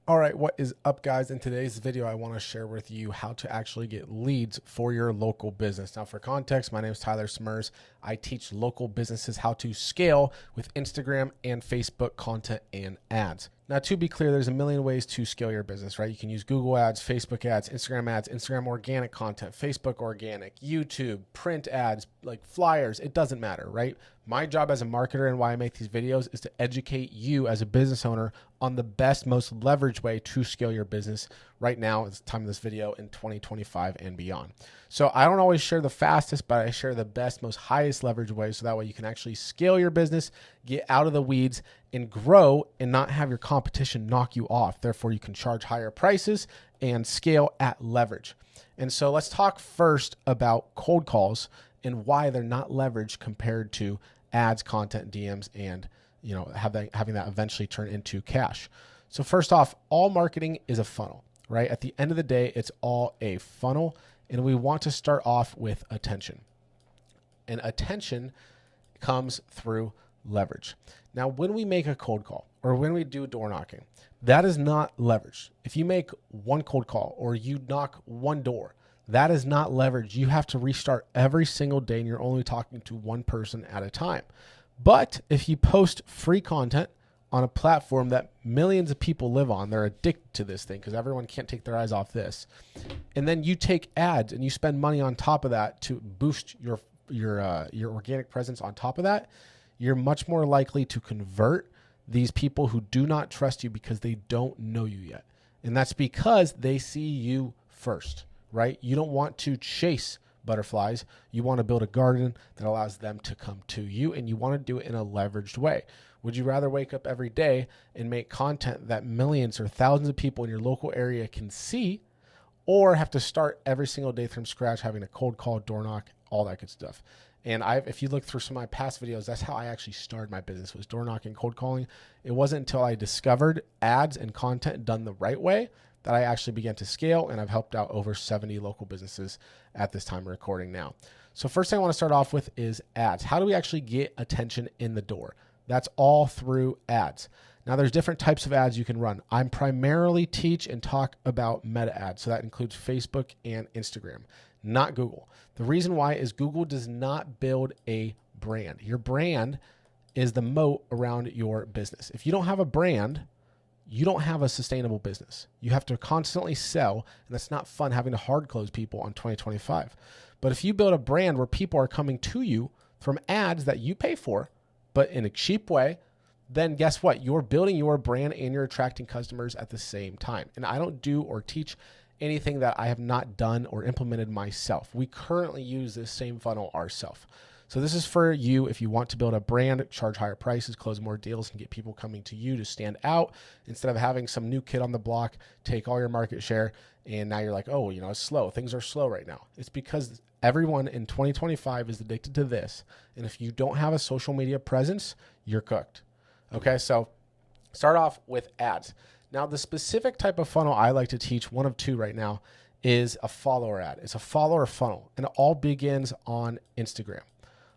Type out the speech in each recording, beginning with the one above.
All right, what is up, guys? In today's video, I want to share with you how to actually get leads for your local business. Now, for context, my name is Tyler Smers. I teach local businesses how to scale with Instagram and Facebook content and ads. Now, to be clear, there's a million ways to scale your business, right? You can use Google ads, Facebook ads, Instagram organic content, Facebook organic, YouTube, print ads, like flyers. It doesn't matter, right? My job as a marketer and why I make these videos is to educate you as a business owner on the best, most leveraged way to scale your business right now at the time of this video in 2025 and beyond. So I don't always share the fastest, but I share the best, most highest leverage way. So that way you can actually scale your business, get out of the weeds and grow and not have your competition knock you off. Therefore, you can charge higher prices and scale at leverage. And so let's talk first about cold calls and why they're not leveraged compared to ads, content, DMs, and having that eventually turn into cash. So first off, all marketing is a funnel, right? At the end of the day, it's all a funnel, and we want to start off with attention. And attention comes through leverage. Now, when we make a cold call or when we do door knocking, that is not leverage. If you make one cold call or you knock one door, that is not leverage. You have to restart every single day and you're only talking to one person at a time. But if you post free content on a platform that millions of people live on, they're addicted to this thing because everyone can't take their eyes off this. And then you take ads and you spend money on top of that to boost your organic presence on top of that, you're much more likely to convert these people who do not trust you because they don't know you yet. And that's because they see you first, right? You don't want to chase butterflies. You want to build a garden that allows them to come to you, and you want to do it in a leveraged way. Would you rather wake up every day and make content that millions or thousands of people in your local area can see, or have to start every single day from scratch, having a cold call, door knock, all that good stuff? And if you look through some of my past videos, that's how I actually started my business, was door knocking, cold calling. It wasn't until I discovered ads and content done the right way that I actually began to scale, and I've helped out over 70 local businesses at this time of recording now. So first thing I want to start off with is ads. How do we actually get attention in the door? That's all through ads. Now there's different types of ads you can run. I primarily teach and talk about meta ads. So that includes Facebook and Instagram, not Google. The reason why is Google does not build a brand. Your brand is the moat around your business. If you don't have a brand, you don't have a sustainable business. You have to constantly sell, and that's not fun having to hard close people on 2025. But if you build a brand where people are coming to you from ads that you pay for, but in a cheap way, then guess what? You're building your brand and you're attracting customers at the same time. And I don't do or teach anything that I have not done or implemented myself. We currently use this same funnel ourselves. So this is for you if you want to build a brand, charge higher prices, close more deals, and get people coming to you to stand out instead of having some new kid on the block take all your market share. And now you're like, oh, it's slow. Things are slow right now. It's because everyone in 2025 is addicted to this. And if you don't have a social media presence, you're cooked. Okay, so start off with ads. Now, the specific type of funnel I like to teach, one of two right now, is a follower ad. It's a follower funnel, and it all begins on Instagram.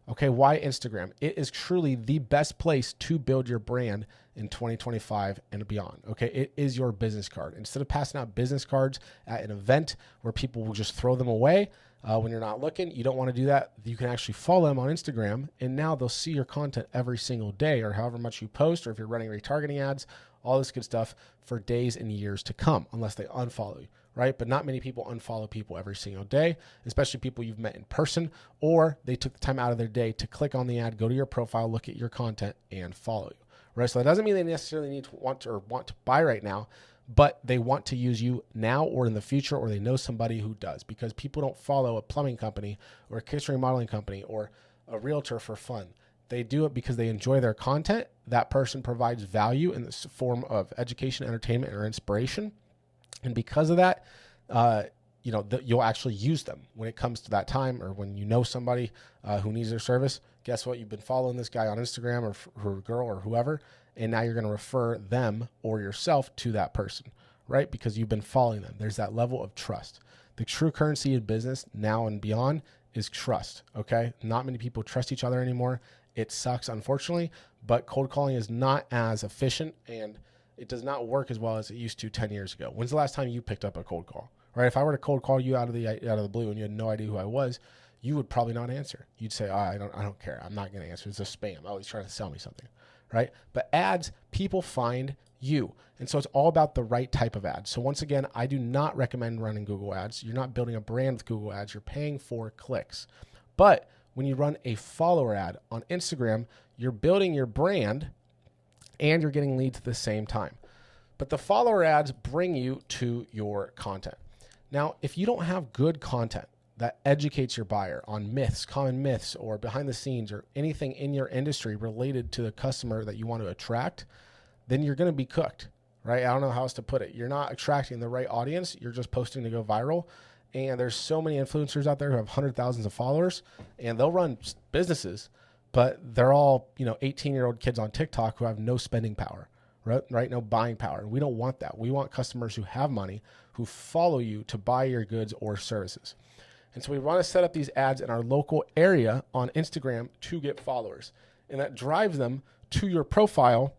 Okay, why Instagram? It is truly the best place to build your brand in 2025 and beyond. Okay, it is your business card. Instead of passing out business cards at an event where people will just throw them away when you're not looking, you don't want to do that. You can actually follow them on Instagram, and now they'll see your content every single day, or however much you post, or if you're running retargeting ads, all this good stuff for days and years to come, unless they unfollow you, right? But not many people unfollow people every single day, especially people you've met in person, or they took the time out of their day to click on the ad, go to your profile, look at your content, and follow you, right? So that doesn't mean they necessarily need to want to buy right now, but they want to use you now or in the future, or they know somebody who does, because people don't follow a plumbing company or a kitchen remodeling company or a realtor for fun. They do it because they enjoy their content. That person provides value in the form of education, entertainment, or inspiration. And because of that, you'll actually use them when it comes to that time, or when you know somebody who needs their service. Guess what? You've been following this guy on Instagram or girl or whoever, and now you're going to refer them or yourself to that person, right? Because you've been following them. There's that level of trust. The true currency in business now and beyond is trust, okay? Not many people trust each other anymore. It sucks, unfortunately, but cold calling is not as efficient and it does not work as well as it used to 10 years ago. When's the last time you picked up a cold call, right? If I were to cold call you out of the blue and you had no idea who I was, you would probably not answer. You'd say, I don't care. I'm not going to answer. It's a spam. Oh, he's trying to sell me something, right? But ads, people find you. And so it's all about the right type of ads. So once again, I do not recommend running Google ads. You're not building a brand with Google ads. You're paying for clicks. But when you run a follower ad on Instagram, you're building your brand and you're getting leads at the same time. But the follower ads bring you to your content. Now, if you don't have good content that educates your buyer on myths, common myths, or behind the scenes, or anything in your industry related to the customer that you want to attract, then you're going to be cooked, right? I don't know how else to put it. You're not attracting the right audience. You're just posting to go viral. And there's so many influencers out there who have hundreds of thousands of followers, and they'll run businesses, but they're all, 18-year-old kids on TikTok who have no spending power, right? No buying power. We don't want that. We want customers who have money, who follow you to buy your goods or services. And so we want to set up these ads in our local area on Instagram to get followers. And that drives them to your profile,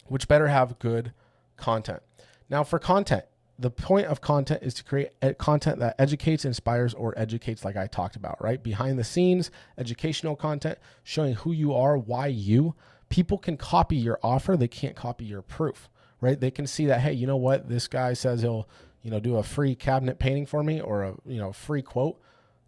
which better have good content. Now for content, the point of content is to create content that educates, inspires, or educates, like I talked about, right? Behind the scenes, educational content, showing who you are, why you. People can copy your offer. They can't copy your proof, right? They can see that, hey, you know what? This guy says he'll, do a free cabinet painting for me, or a, free quote.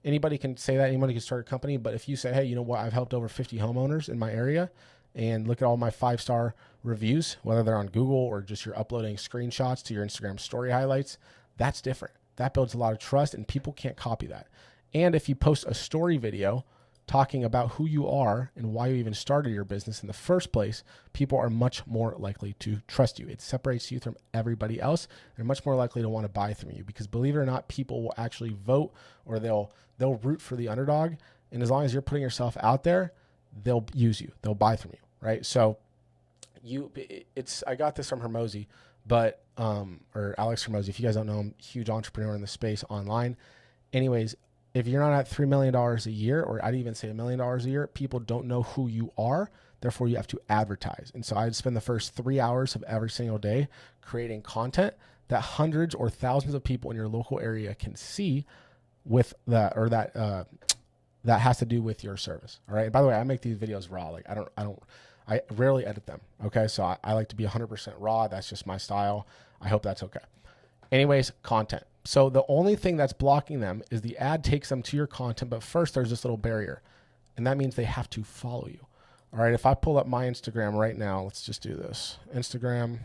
Anybody can say that. Anybody can start a company. But if you say, hey, you know what? I've helped over 50 homeowners in my area, and look at all my 5-star reviews, whether they're on Google or just you're uploading screenshots to your Instagram story highlights, that's different. That builds a lot of trust, and people can't copy that. And if you post a story video talking about who you are and why you even started your business in the first place, people are much more likely to trust you. It separates you from everybody else. They're much more likely to want to buy from you because, believe it or not, people will actually vote, or they'll root for the underdog. And as long as you're putting yourself out there, they'll use you. They'll buy from you, right? So I got this from Hormozi, or Alex Hormozi. If you guys don't know him, huge entrepreneur in the space online. Anyways, if you're not at $3 million a year, or I'd even say $1 million a year, people don't know who you are. Therefore, you have to advertise. And so I'd spend the first 3 hours of every single day creating content that hundreds or thousands of people in your local area can see with that, or that has to do with your service. All right. And by the way, I make these videos raw. Like I rarely edit them. Okay. So I like to be 100% raw. That's just my style. I hope that's okay. Anyways, content. So the only thing that's blocking them is the ad takes them to your content. But first there's this little barrier, and that means they have to follow you. All right. If I pull up my Instagram right now, let's just do this. Instagram.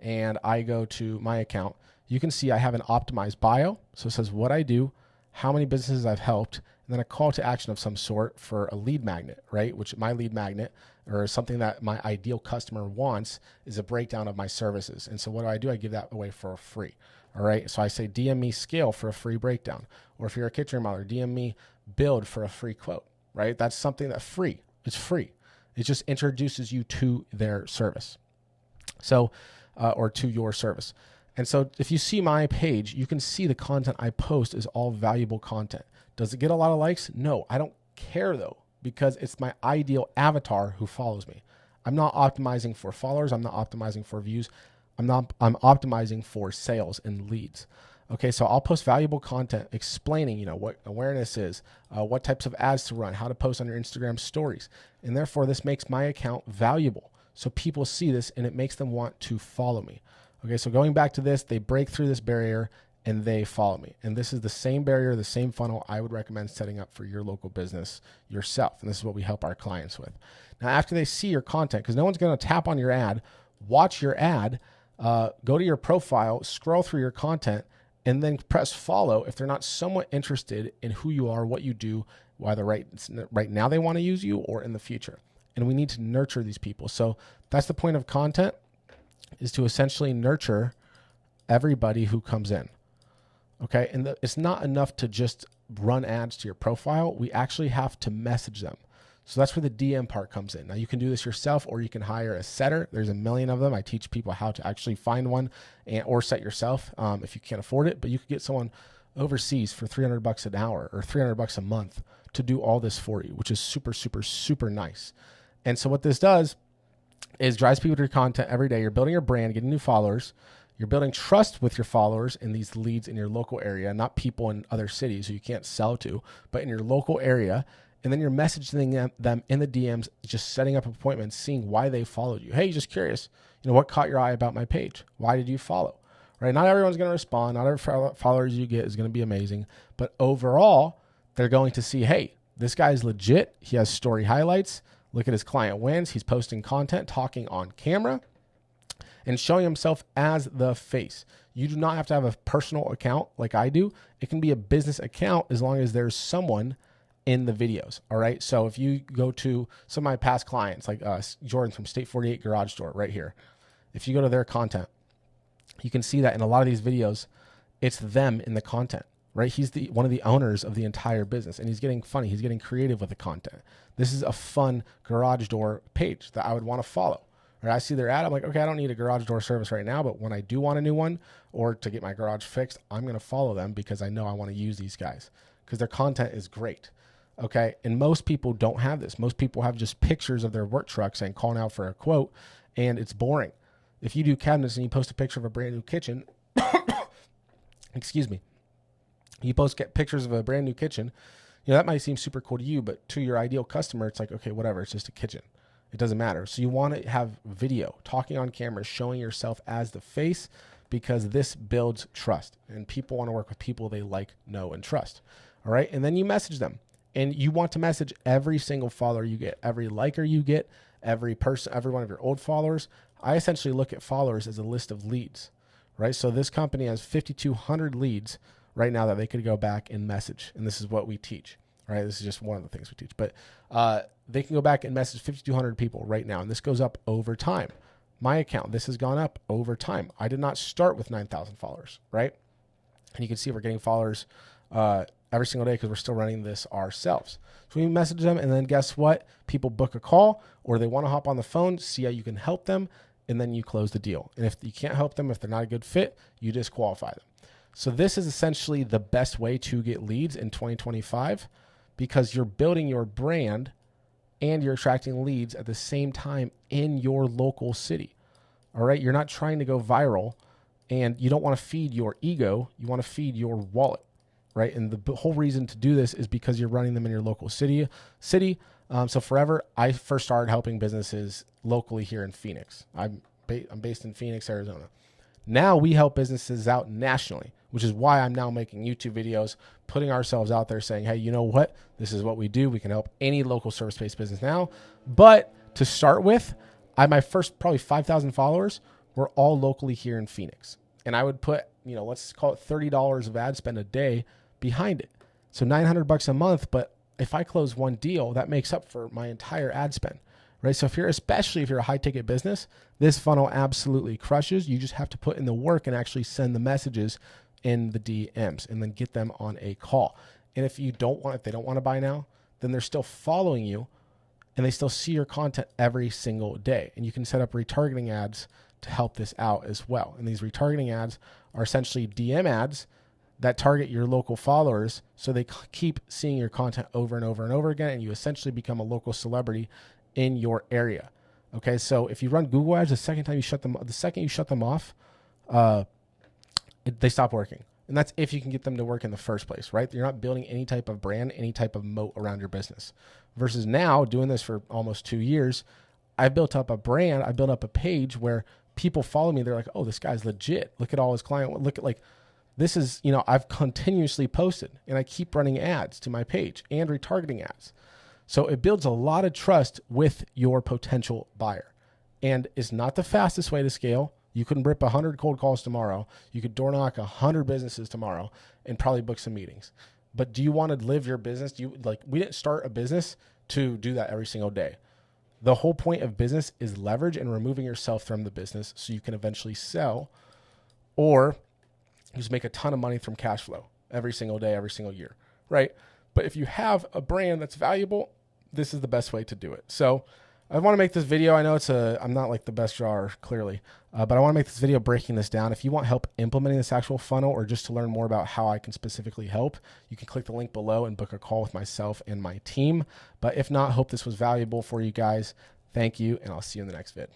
And I go to my account. You can see I have an optimized bio. So it says what I do, how many businesses I've helped, and then a call to action of some sort for a lead magnet, right? Which my lead magnet, or something that my ideal customer wants, is a breakdown of my services. And so what do? I give that away for free. All right. So I say, DM me scale for a free breakdown. Or if you're a kitchen remodeler, DM me build for a free quote, right? That's something that's free. It's free. It just introduces you to their service. So, or to your service. And so if you see my page, you can see the content I post is all valuable content. Does it get a lot of likes? No, I don't care though, because it's my ideal avatar who follows me. I'm not optimizing for followers. I'm not optimizing for views. I'm optimizing for sales and leads. Okay. So I'll post valuable content explaining, what awareness is, what types of ads to run, how to post on your Instagram stories. And therefore this makes my account valuable. So people see this and it makes them want to follow me. Okay, so going back to this, they break through this barrier and they follow me. And this is the same barrier, the same funnel I would recommend setting up for your local business yourself. And this is what we help our clients with. Now, after they see your content, because no one's going to tap on your ad, watch your ad, go to your profile, scroll through your content, and then press follow if they're not somewhat interested in who you are, what you do, whether right now they want to use you or in the future. And we need to nurture these people. So that's the point of content, is to essentially nurture everybody who comes in. Okay. And it's not enough to just run ads to your profile. We actually have to message them. So that's where the DM part comes in. Now you can do this yourself, or you can hire a setter. There's a million of them. I teach people how to actually find one or set yourself if you can't afford it. But you could get someone overseas for $300 an hour or $300 a month to do all this for you, which is super, super, super nice. And so what this does is drives people to your content every day. You're building your brand, getting new followers. You're building trust with your followers in these leads in your local area, not people in other cities who you can't sell to, but in your local area. And then you're messaging them in the DMs, just setting up appointments, seeing why they followed you. Hey, just curious, what caught your eye about my page? Why did you follow? Right? Not everyone's going to respond. Not every followers you get is going to be amazing. But overall, they're going to see, hey, this guy's legit. He has story highlights. Look at his client wins. He's posting content, talking on camera, and showing himself as the face. You do not have to have a personal account like I do. It can be a business account as long as there's someone in the videos. All right. So if you go to some of my past clients, like Jordan from State 48 Garage Door right here, if you go to their content, you can see that in a lot of these videos, it's them in the content, right? He's one of the owners of the entire business, and he's getting funny. He's getting creative with the content. This is a fun garage door page that I would want to follow. Right? I see their ad. I'm like, okay, I don't need a garage door service right now, but when I do want a new one or to get my garage fixed, I'm going to follow them because I know I want to use these guys because their content is great. Okay. And most people don't have this. Most people have just pictures of their work truck saying, calling out for a quote, and it's boring. If you do cabinets and you post a picture of a brand new kitchen, excuse me, you post pictures of a brand new kitchen, that might seem super cool to you, but to your ideal customer, it's like, okay, whatever, it's just a kitchen. It doesn't matter. So you want to have video, talking on camera, showing yourself as the face, because this builds trust, and people want to work with people they like, know, and trust. All right. And then you message them, and you want to message every single follower you get, every liker you get, every person, every one of your old followers. I essentially look at followers as a list of leads, right? So this company has 5,200 leads right now that they could go back and message. And this is what we teach, right? This is just one of the things we teach, but they can go back and message 5,200 people right now. And this goes up over time. My account, this has gone up over time. I did not start with 9,000 followers, right? And you can see we're getting followers every single day because we're still running this ourselves. So we message them, and then guess what? People book a call, or they want to hop on the phone, see how you can help them, and then you close the deal. And if you can't help them, if they're not a good fit, you disqualify them. So this is essentially the best way to get leads in 2025 because you're building your brand and you're attracting leads at the same time in your local city. All right. You're not trying to go viral, and you don't want to feed your ego. You want to feed your wallet, right? And the whole reason to do this is because you're running them in your local city. So forever, I first started helping businesses locally here in Phoenix. I'm based in Phoenix, Arizona. Now we help businesses out nationally, which is why I'm now making YouTube videos, putting ourselves out there saying, hey, you know what? This is what we do. We can help any local service-based business now. But to start with, my first probably 5,000 followers were all locally here in Phoenix. And I would put, let's call it $30 of ad spend a day behind it. So $900 a month. But if I close one deal, that makes up for my entire ad spend, right? So especially if you're a high ticket business, this funnel absolutely crushes. You just have to put in the work and actually send the messages in the DMs and then get them on a call. And if they don't want to buy now, then they're still following you and they still see your content every single day. And you can set up retargeting ads to help this out as well. And these retargeting ads are essentially DM ads that target your local followers so they keep seeing your content over and over and over again, and you essentially become a local celebrity in your area. Okay, so if you run Google ads, the second you shut them off, they stop working. And that's if you can get them to work in the first place, right? You're not building any type of brand, any type of moat around your business. Versus now, doing this for almost 2 years, I built up a brand, I built up a page where people follow me. They're like, oh, this guy's legit. Look at all his client. Look at this is, I've continuously posted and I keep running ads to my page and retargeting ads. So it builds a lot of trust with your potential buyer. And it's not the fastest way to scale. You can rip 100 cold calls tomorrow. You could door knock 100 businesses tomorrow and probably book some meetings. But do you want to live your business? We didn't start a business to do that every single day. The whole point of business is leverage and removing yourself from the business so you can eventually sell or just make a ton of money from cash flow every single day, every single year, right? But if you have a brand that's valuable, this is the best way to do it. So I want to make this video. I know I'm not like the best drawer, clearly, but I want to make this video breaking this down. If you want help implementing this actual funnel or just to learn more about how I can specifically help, you can click the link below and book a call with myself and my team. But if not, hope this was valuable for you guys. Thank you, and I'll see you in the next vid.